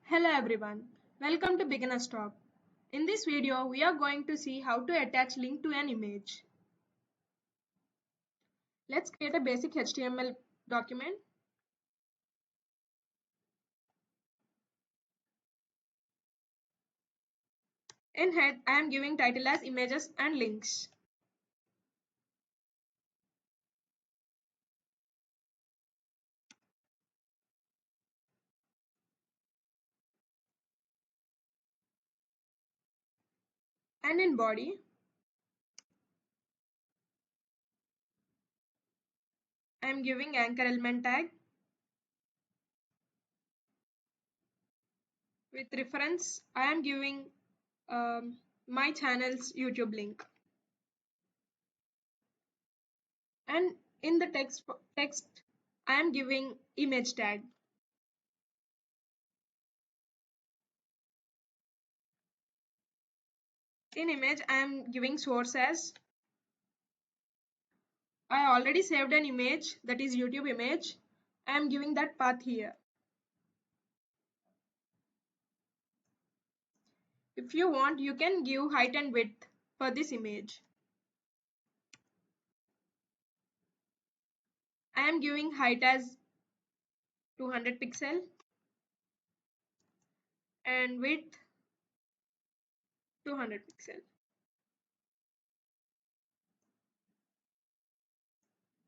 Hello everyone, welcome to Beginner's Talk. In this video, we are going to see how to attach link to an image. Let's create a basic HTML document. In head, I am giving title as images and links. And in body, I am giving anchor element tag with reference. I am giving my channel's YouTube link. And in the text, I am giving image tag. In image, I am giving source as I already saved an image, that is YouTube image. I am giving that path here. If you want, you can give height and width for this image. I am giving height as 200 pixel and width 200 pixel.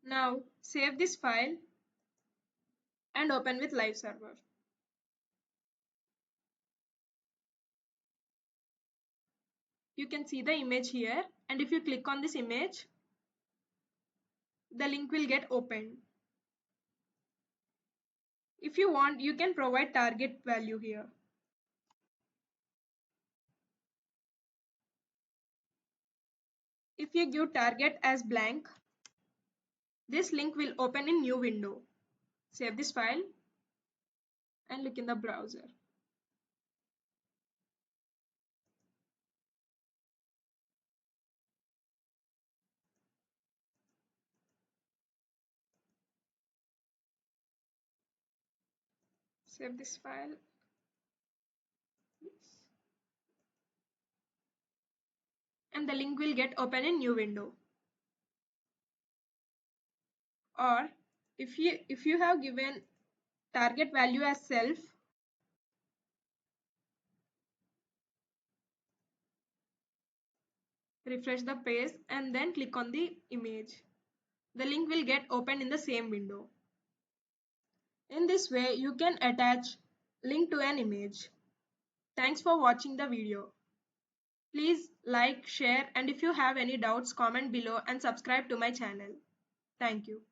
Now save this file and open with live server. You can see the image here, and if you click on this image, the link will get opened. If you want, you can provide target value here. If you give target as blank, this link will open in new window. Save this file and look in the browser. Save this file. And the link will get open in new window. Or if you have given target value as self, refresh the page and then click on the image. The link will get open in the same window. In this way, you can attach link to an image. Thanks for watching the video. Please like, share, and if you have any doubts, comment below and subscribe to my channel. Thank you.